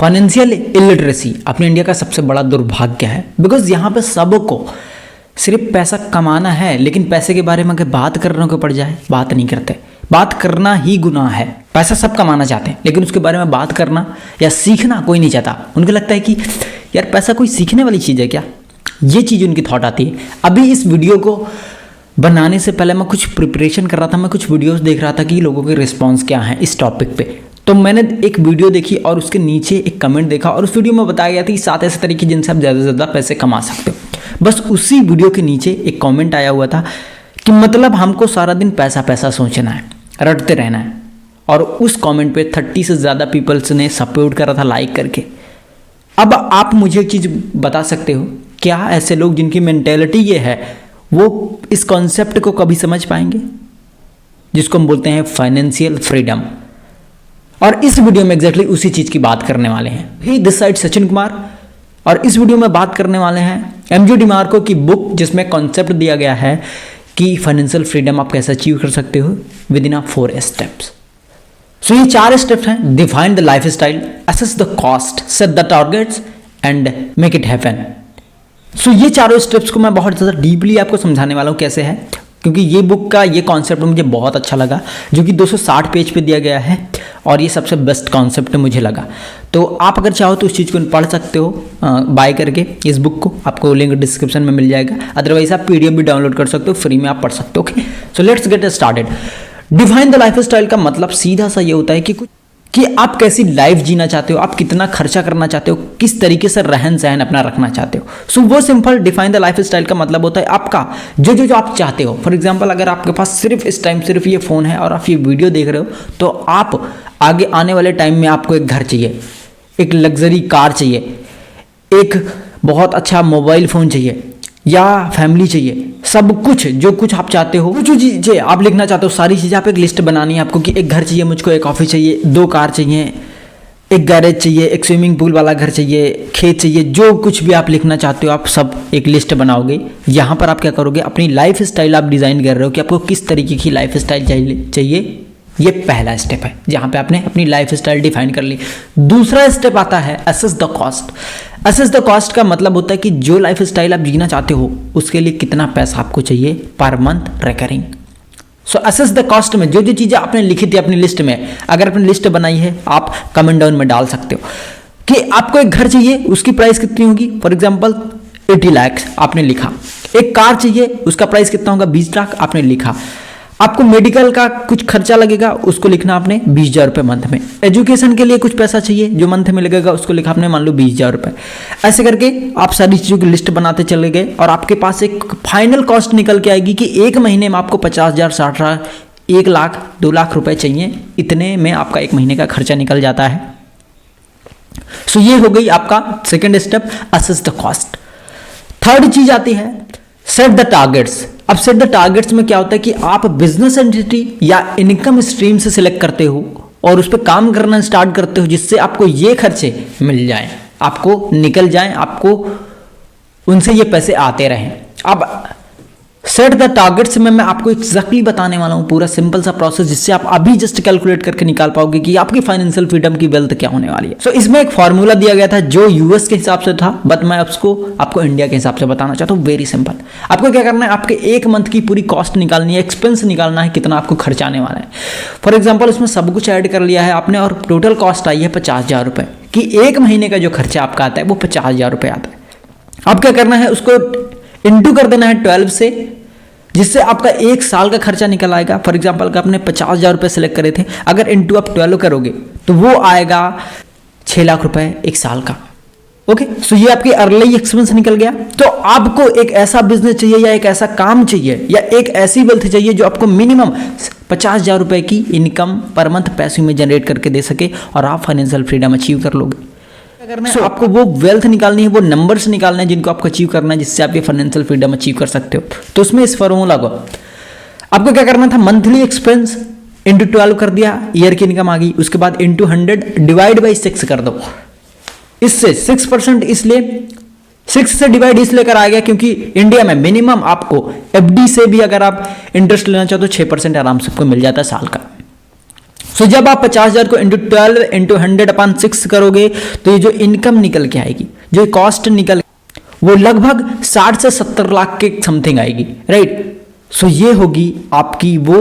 Financial illiteracy अपने India का सबसे बड़ा दुर्भाग्य है, बिकॉज यहाँ पे सबको सिर्फ पैसा कमाना है, लेकिन पैसे के बारे में अगर बात करने को पड़ जाए बात नहीं करते। बात करना ही गुनाह है। पैसा सब कमाना चाहते हैं, लेकिन उसके बारे में बात करना या सीखना कोई नहीं चाहता। उनको लगता है कि यार पैसा कोई सीखने वाली चीज़ है क्या, ये चीज़ उनकी थॉट आती है। अभी इस वीडियो को बनाने से पहले मैं कुछ प्रिपरेशन कर रहा था, मैं कुछ वीडियोस देख रहा था कि लोगों के रिस्पॉन्स क्या हैं इस टॉपिक पे। तो मैंने एक वीडियो देखी और उसके नीचे एक कमेंट देखा और उस वीडियो में बताया गया था कि 7 ऐसे तरीके जिनसे आप ज़्यादा से ज़्यादा पैसे कमा सकते हो। बस उसी वीडियो के नीचे एक कमेंट आया हुआ था कि मतलब हमको सारा दिन पैसा पैसा सोचना है, रटते रहना है। और उस कमेंट पे 30 से ज़्यादा पीपल्स ने सपोर्ट करा था लाइक करके। अब आप मुझे एक चीज़ बता सकते हो, क्या ऐसे लोग जिनकी मेंटेलिटी ये है वो इस कॉन्सेप्ट को कभी समझ पाएंगे, जिसको हम बोलते हैं फाइनेंशियल फ्रीडम? और इस वीडियो में एग्जैक्टली उसी चीज़ की बात करने वाले हैं। ही दिस साइड सचिन कुमार, और इस वीडियो में बात करने वाले हैं एमजे डिमार्को की बुक, जिसमें कॉन्सेप्ट दिया गया है कि फाइनेंशियल फ्रीडम आप कैसे अचीव कर सकते हो विद इन 4 स्टेप्स। सो ये 4 स्टेप्स हैं। Define the lifestyle, assess the cost, set the targets and make it happen. So ये चारों स्टेप्स को मैं बहुत ज़्यादा डीपली आपको समझाने वाला हूँ कैसे है, क्योंकि ये बुक का ये कॉन्सेप्ट मुझे बहुत अच्छा लगा, जो कि 260 पेज पे दिया गया है और ये सबसे बेस्ट कॉन्सेप्ट मुझे लगा। तो आप अगर चाहो तो उस चीज़ को पढ़ सकते हो बाय करके इस बुक को, आपको लिंक डिस्क्रिप्शन में मिल जाएगा। अदरवाइज आप PDF भी डाउनलोड कर सकते हो, फ्री में आप पढ़ सकते हो। Okay, so let's get started. Define the life style का मतलब सीधा सा ये होता है कि आप कैसी लाइफ जीना चाहते हो, आप कितना खर्चा करना चाहते हो, किस तरीके से रहन सहन अपना रखना चाहते हो। सो वो simple define the life style का मतलब होता है आपका जो आप चाहते हो। फॉर एग्जांपल, अगर आपके पास सिर्फ इस टाइम सिर्फ ये फ़ोन है और आप ये वीडियो देख रहे हो, तो आप आगे आने वाले टाइम में आपको एक घर चाहिए, एक लग्जरी कार चाहिए, एक बहुत अच्छा मोबाइल फ़ोन चाहिए या फैमिली चाहिए, सब कुछ जो कुछ आप चाहते हो, जो चीज़ें आप लिखना चाहते हो, सारी चीज़ें आप एक लिस्ट बनानी है आपको कि एक घर चाहिए मुझको, एक ऑफिस चाहिए, 2 कार चाहिए, एक गैरेज चाहिए, एक स्विमिंग पूल वाला घर चाहिए, खेत चाहिए, जो कुछ भी आप लिखना चाहते हो आप सब एक लिस्ट बनाओगे। यहाँ पर आप क्या करोगे, अपनी लाइफ स्टाइल आप डिज़ाइन कर रहे हो कि आपको किस तरीके की लाइफ स्टाइल चाहिए। ये पहला स्टेप है जहाँ पे आपने अपनी लाइफ स्टाइल डिफाइन कर ली। दूसरा स्टेप आता है assess the cost. Assess the cost का मतलब होता है कि जो लाइफ स्टाइल आप जीना चाहते हो उसके लिए कितना पैसा आपको चाहिए per month recurring. So assess the cost में जो चीज़ें आपने लिखी थी अपनी लिस्ट में, अगर आपने लिस्ट बनाई है आप कमेंट डाउन में डाल सकते हो कि आपको एक घर चाहिए, उसकी प्राइस कितनी होगी। फॉर एग्जाम्पल 80 लाख आपने लिखा। एक कार चाहिए, उसका प्राइस कितना होगा, 20 लाख आपने लिखा। आपको मेडिकल का कुछ खर्चा लगेगा, उसको लिखना आपने 20,000 रुपये मंथ में। एजुकेशन के लिए कुछ पैसा चाहिए जो मंथ में लगेगा, उसको लिखा आपने मान लो 20,000 रुपये। ऐसे करके आप सारी चीज़ों की लिस्ट बनाते चले गए और आपके पास एक फाइनल कॉस्ट निकल के आएगी कि एक महीने में आपको 50,000, 60,000, 1 लाख, 2 लाख रुपए चाहिए। इतने में आपका एक महीने का खर्चा निकल जाता है। सो ये हो गई आपका second step, assess the cost. Third चीज आती है सेट द टारगेट्स। अब सेट द टारगेट्स में क्या होता है कि आप बिजनेस एंटिटी या इनकम स्ट्रीम से सिलेक्ट करते हो और उस पर काम करना स्टार्ट करते हो, जिससे आपको ये खर्चे मिल जाएं, आपको निकल जाएं, आपको उनसे ये पैसे आते रहें। अब सेट द टारगेट्स में मैं आपको एग्जैक्टली बताने वाला हूं पूरा सिंपल सा प्रोसेस, जिससे आप अभी जस्ट कैलकुलेट करके निकाल पाओगे कि आपकी फाइनेंशियल फ्रीडम की वेल्थ क्या होने वाली है। सो इसमें एक फॉर्मूला दिया गया था जो यूएस के हिसाब से था, बट मैं उसको आपको इंडिया के हिसाब से बताना चाहता हूँ। वेरी सिंपल, आपको क्या करना है, आपके एक मंथ की पूरी कॉस्ट निकालनी है, एक्सपेंस निकालना है, कितना आपको खर्च आने वाला है। फॉर एग्जाम्पल उसमें सब कुछ ऐड कर लिया है आपने और टोटल कॉस्ट आई है 50,000 रुपये, कि एक महीने का जो खर्चा आपका आता है वो 50,000 रुपये आता है। अब क्या करना है, उसको इंटू कर देना है 12 से, जिससे आपका एक साल का खर्चा निकल आएगा। फॉर एग्जाम्पल का आपने 50,000 रुपये सेलेक्ट करे थे, अगर इंटू आप 12 करोगे तो वो आएगा 6 लाख रुपए एक साल का। ओके, सो ये आपकी अर्ली एक्सपेंस निकल गया। तो आपको एक ऐसा बिजनेस चाहिए या एक ऐसा काम चाहिए या एक ऐसी वेल्थ चाहिए जो आपको मिनिमम 50,000 रुपए की इनकम पर मंथ पैसे में जनरेट करके दे सके और आप फाइनेंशियल फ्रीडम अचीव कर लोगे। आपको वो वेल्थ निकालनी है, वो नंबर्स निकालने हैं जिनको आपको अचीव करना है, जिससे आप ये फाइनेंशियल फ्रीडम अचीव कर सकते हो। तो उसमें इस फॉर्मूला को आपको क्या करना था, मंथली एक्सपेंस इंटू 12 कर दिया, ईयर की इनकम आ गई, उसके बाद इंटू 100 डिवाइड बाई 6 कर दो। इससे 6% इसलिए 6 से डिवाइड इसलिए करा गया क्योंकि इंडिया में मिनिमम आपको FD से भी अगर आप इंटरेस्ट लेना चाहो तो 6% आराम से आपको मिल जाता है साल का। सो जब आप 50,000 को इंटू 12 इंटू 100/6 करोगे तो ये जो इनकम निकल के आएगी, जो कॉस्ट निकल, वो लगभग 60 से 70 लाख के समथिंग आएगी, राइट। सो ये होगी आपकी वो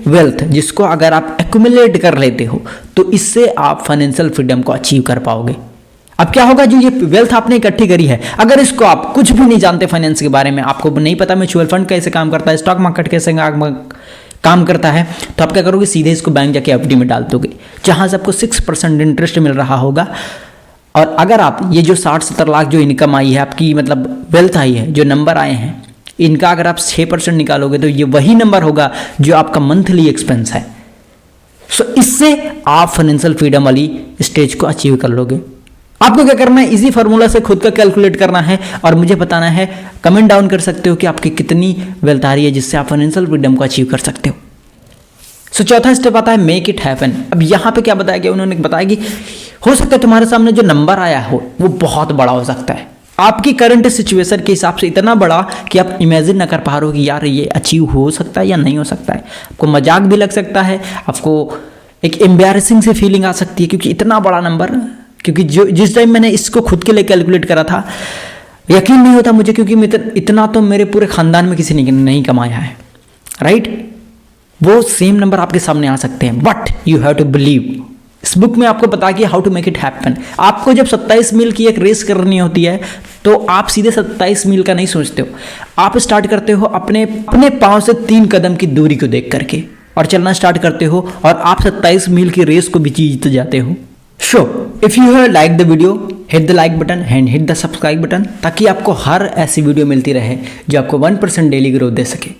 वेल्थ जिसको अगर आप एक्यूमुलेट कर लेते हो तो इससे आप फाइनेंशियल फ्रीडम को अचीव कर पाओगे। अब क्या होगा, जो ये वेल्थ आपने इकट्ठी करी है, अगर इसको आप कुछ भी नहीं जानते फाइनेंस के बारे में, आपको नहीं पता म्यूचुअल फंड कैसे काम करता है, स्टॉक मार्केट कैसे काम करता है, तो आप क्या करोगे, सीधे इसको बैंक जाके एफडी में डाल दोगे, जहां से आपको 6% इंटरेस्ट मिल रहा होगा। और अगर आप ये जो 60-70 लाख जो इनकम आई है आपकी, मतलब वेल्थ आई है, जो नंबर आए हैं, इनका अगर आप 6% निकालोगे तो ये वही नंबर होगा जो आपका मंथली एक्सपेंस है। सो इससे आप फाइनेंशियल फ्रीडम वाली स्टेज को अचीव कर लोगे। आपको क्या करना है, इसी फार्मूला से खुद का कैलकुलेट करना है और मुझे बताना है, कमेंट डाउन कर सकते हो कि आपकी कितनी वेल्थ आ रही है जिससे आप फाइनेंशियल फ्रीडम को अचीव कर सकते हो। सो चौथा स्टेप आता है मेक इट हैपन। अब यहाँ पे क्या बताया गया, उन्होंने बताया कि हो सकता है तुम्हारे सामने जो नंबर आया हो वो बहुत बड़ा हो सकता है, आपकी करंट सिचुएशन के हिसाब से इतना बड़ा कि आप इमेजिन ना कर पा रहे हो कि यार ये अचीव हो सकता है या नहीं हो सकता है। आपको मजाक भी लग सकता है, आपको एक एम्बैरेसिंग सी फीलिंग आ सकती है क्योंकि इतना बड़ा नंबर, क्योंकि जिस टाइम मैंने इसको खुद के लिए कैलकुलेट करा था यकीन नहीं होता मुझे, क्योंकि इतना तो मेरे पूरे खानदान में किसी ने नहीं कमाया है, राइट। वो सेम नंबर आपके सामने आ सकते हैं, but you have to believe. इस बुक में आपको बता कि how to make it happen. आपको जब 27 मील की एक रेस करनी होती है तो आप सीधे 27 मील का नहीं सोचते हो, आप स्टार्ट करते हो अपने पाँव से 3 कदम की दूरी को देख करके और चलना स्टार्ट करते हो और आप 27 मील की रेस को भी जीत जाते हो। So if you have like the video, hit the like button and hit the subscribe button, ताकि आपको हर ऐसी वीडियो मिलती रहे जो आपको 1% डेली ग्रोथ दे सके।